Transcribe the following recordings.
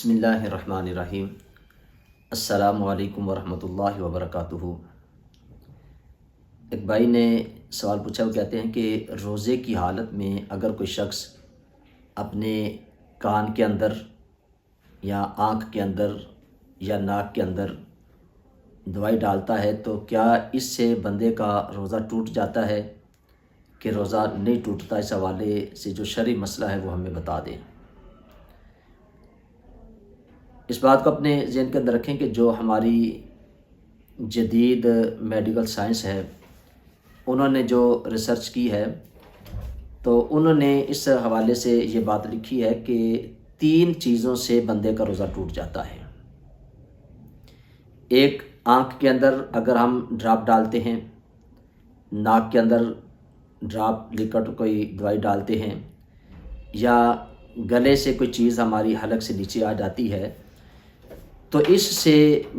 بسم اللہ الرحمن الرحیم۔ السلام علیکم ورحمۃ اللہ وبرکاتہ۔ ایک بھائی نے سوال پوچھا، وہ کہتے ہیں کہ روزے کی حالت میں اگر کوئی شخص اپنے کان کے اندر یا آنکھ کے اندر یا ناک کے اندر دوائی ڈالتا ہے تو کیا اس سے بندے کا روزہ ٹوٹ جاتا ہے کہ روزہ نہیں ٹوٹتا؟ اس حوالے سے جو شرعی مسئلہ ہے وہ ہمیں بتا دیں۔ اس بات کو اپنے ذہن کے اندر رکھیں کہ جو ہماری جدید میڈیکل سائنس ہے، انہوں نے جو ریسرچ کی ہے تو انہوں نے اس حوالے سے یہ بات لکھی ہے کہ 3 چیزوں سے بندے کا روزہ ٹوٹ جاتا ہے۔ ایک، آنکھ کے اندر اگر ہم ڈراپ ڈالتے ہیں، ناک کے اندر ڈراپ لکوڈ کوئی دوائی ڈالتے ہیں، یا گلے سے کوئی چیز ہماری حلق سے نیچے آ جاتی ہے تو اس سے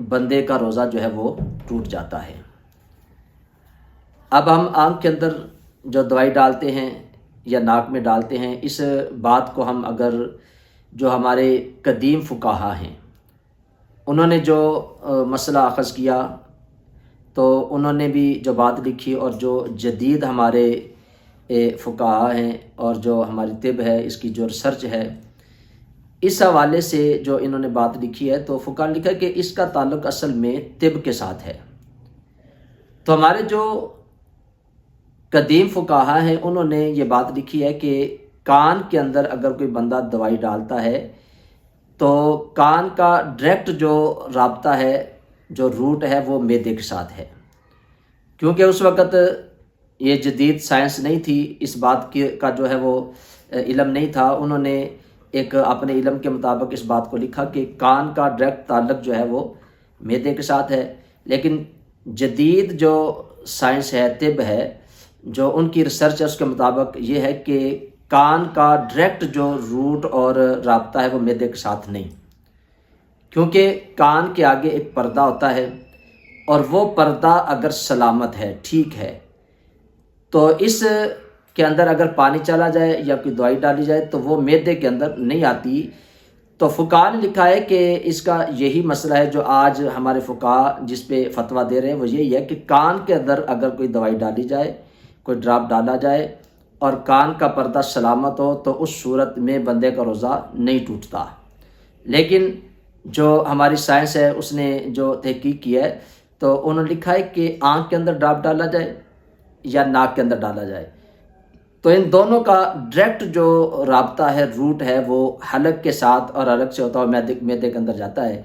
بندے کا روزہ جو ہے وہ ٹوٹ جاتا ہے۔ اب ہم آنکھ کے اندر جو دوائی ڈالتے ہیں یا ناک میں ڈالتے ہیں، اس بات کو ہم اگر جو ہمارے قدیم فقہا ہیں انہوں نے جو مسئلہ اخذ کیا تو انہوں نے بھی جو بات لکھی، اور جو جدید ہمارے فقہا ہیں اور جو ہماری طب ہے، اس کی جو ریسرچ ہے، اس حوالے سے جو انہوں نے بات لکھی ہے تو فقہا نے لکھا کہ اس کا تعلق اصل میں طب کے ساتھ ہے۔ تو ہمارے جو قدیم فقہا ہیں انہوں نے یہ بات لکھی ہے کہ کان کے اندر اگر کوئی بندہ دوائی ڈالتا ہے تو کان کا ڈائریکٹ جو رابطہ ہے، جو روٹ ہے، وہ معدے کے ساتھ ہے۔ کیونکہ اس وقت یہ جدید سائنس نہیں تھی، اس بات کا جو ہے وہ علم نہیں تھا، انہوں نے ایک اپنے علم کے مطابق اس بات کو لکھا کہ کان کا ڈائریکٹ تعلق جو ہے وہ معدے کے ساتھ ہے۔ لیکن جدید جو سائنس ہے، طب ہے، جو ان کی ریسرچ ہے، اس کے مطابق یہ ہے کہ کان کا ڈائریکٹ جو روٹ اور رابطہ ہے وہ معدے کے ساتھ نہیں، کیونکہ کان کے آگے ایک پردہ ہوتا ہے، اور وہ پردہ اگر سلامت ہے، ٹھیک ہے، تو اس کے اندر اگر پانی چلا جائے یا کوئی دوائی ڈالی جائے تو وہ معدے کے اندر نہیں آتی۔ تو فقہا نے لکھا ہے کہ اس کا یہی مسئلہ ہے جو آج ہمارے فقہا جس پہ فتویٰ دے رہے ہیں، وہ یہی ہے کہ کان کے اندر اگر کوئی دوائی ڈالی جائے، کوئی ڈراپ ڈالا جائے اور کان کا پردہ سلامت ہو تو اس صورت میں بندے کا روزہ نہیں ٹوٹتا۔ لیکن جو ہماری سائنس ہے اس نے جو تحقیق کی ہے تو انہوں نے لکھا ہے کہ آنکھ کے اندر ڈراپ ڈالا جائے یا ناک کے اندر ڈالا جائے تو ان دونوں کا ڈائریکٹ جو رابطہ ہے، روٹ ہے، وہ حلق کے ساتھ اور حلق سے ہوتا ہوا معدے کے اندر جاتا ہے۔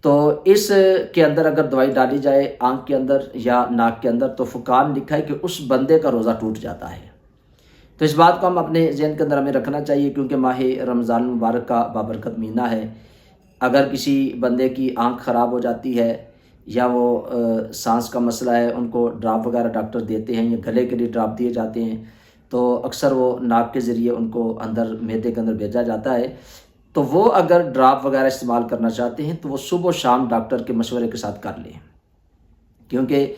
تو اس کے اندر اگر دوائی ڈالی جائے آنکھ کے اندر یا ناک کے اندر تو فقہا نے لکھا ہے کہ اس بندے کا روزہ ٹوٹ جاتا ہے۔ تو اس بات کو ہم اپنے ذہن کے اندر ہمیں رکھنا چاہیے، کیونکہ ماہ رمضان المبارک کا بابرکت مہینہ ہے۔ اگر کسی بندے کی آنکھ خراب ہو جاتی ہے یا وہ سانس کا مسئلہ ہے، ان کو ڈراپ وغیرہ ڈاکٹر دیتے ہیں یا گلے کے لیے ڈراپ دیے جاتے ہیں، تو اکثر وہ ناک کے ذریعے ان کو اندر معدے کے اندر بھیجا جاتا ہے۔ تو وہ اگر ڈراپ وغیرہ استعمال کرنا چاہتے ہیں تو وہ صبح و شام ڈاکٹر کے مشورے کے ساتھ کر لیں، کیونکہ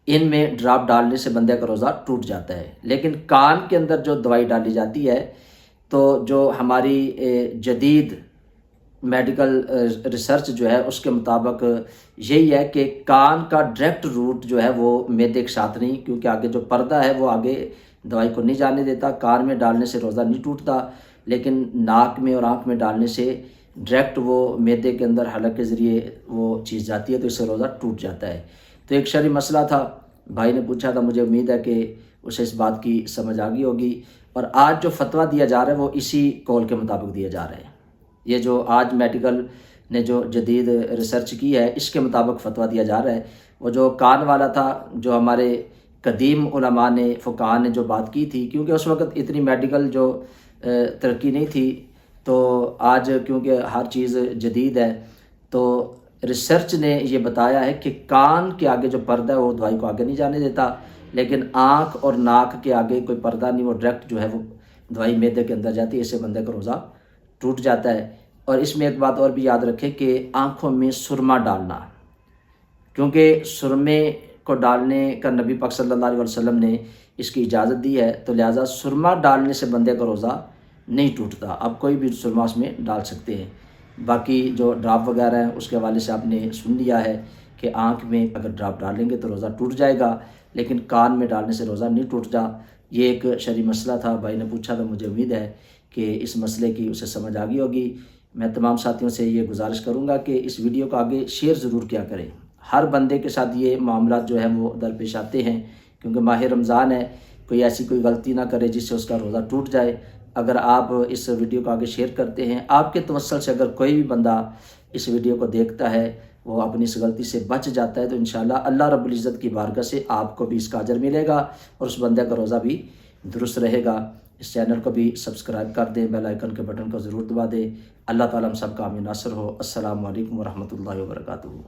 ان میں ڈراپ ڈالنے سے بندے کا روزہ ٹوٹ جاتا ہے۔ لیکن کان کے اندر جو دوائی ڈالی جاتی ہے تو جو ہماری جدید میڈیکل ریسرچ جو ہے اس کے مطابق یہی ہے کہ کان کا ڈائریکٹ روٹ جو ہے وہ معدے کے ساتھ نہیں، کیونکہ آگے جو پردہ ہے وہ آگے دوائی کو نہیں جانے دیتا۔ کان میں ڈالنے سے روزہ نہیں ٹوٹتا، لیکن ناک میں اور آنکھ میں ڈالنے سے ڈائریکٹ وہ معدے کے اندر حلق کے ذریعے وہ چیز جاتی ہے تو اس سے روزہ ٹوٹ جاتا ہے۔ تو ایک شرعی مسئلہ تھا، بھائی نے پوچھا تھا، مجھے امید ہے کہ اسے اس بات کی سمجھ آ گئی ہوگی، اور آج جو فتویٰ دیا جا رہا ہے وہ اسی قول کے مطابق دیا جا رہا ہے۔ یہ جو آج میڈیکل نے جو جدید ریسرچ کی ہے اس کے مطابق فتویٰ دیا جا رہا ہے۔ وہ جو کان والا تھا، جو ہمارے قدیم علماء نے، فقہا نے جو بات کی تھی، کیونکہ اس وقت اتنی میڈیکل جو ترقی نہیں تھی، تو آج کیونکہ ہر چیز جدید ہے تو ریسرچ نے یہ بتایا ہے کہ کان کے آگے جو پردہ ہے وہ دوائی کو آگے نہیں جانے دیتا، لیکن آنکھ اور ناک کے آگے کوئی پردہ نہیں، وہ ڈائریکٹ جو ہے وہ دوائی معدے کے اندر جاتی ہے، اس سے بندے کا روزہ ٹوٹ جاتا ہے۔ اور اس میں ایک بات اور بھی یاد رکھیں کہ آنکھوں میں سرما ڈالنا، کیونکہ سرمے کو ڈالنے کا نبی پاک صلی اللہ علیہ وسلم نے اس کی اجازت دی ہے، تو لہٰذا سرما ڈالنے سے بندے کا روزہ نہیں ٹوٹتا۔ اب کوئی بھی سرما اس میں ڈال سکتے ہیں، باقی جو ڈراپ وغیرہ ہیں اس کے حوالے سے آپ نے سن لیا ہے کہ آنکھ میں اگر ڈراپ ڈالیں گے تو روزہ ٹوٹ جائے گا، لیکن کان میں ڈالنے سے روزہ نہیں ٹوٹتا۔ یہ ایک شرعی مسئلہ تھا، بھائی نے پوچھا تھا، مجھے امید ہے کہ اس مسئلے کی اسے سمجھ آ گئی ہوگی۔ میں تمام ساتھیوں سے یہ گزارش کروں گا کہ اس ویڈیو کو آگے شیئر ضرور کیا کریں۔ ہر بندے کے ساتھ یہ معاملات جو ہیں وہ درپیش آتے ہیں، کیونکہ ماہ رمضان ہے، کوئی ایسی کوئی غلطی نہ کرے جس سے اس کا روزہ ٹوٹ جائے۔ اگر آپ اس ویڈیو کو آگے شیئر کرتے ہیں، آپ کے توسل سے اگر کوئی بھی بندہ اس ویڈیو کو دیکھتا ہے، وہ اپنی اس غلطی سے بچ جاتا ہے، تو انشاءاللہ اللہ رب العزت کی بارگاہ سے آپ کو بھی اس کا اجر ملے گا اور اس بندے کا روزہ بھی درست رہے گا۔ اس چینل کو بھی سبسکرائب کر دیں، بیل آئیکن کے بٹن کو ضرور دبا دیں۔ اللہ تعالیٰ ہم سب کا حامی ناصر ہو۔ السلام علیکم ورحمۃ اللہ وبرکاتہ۔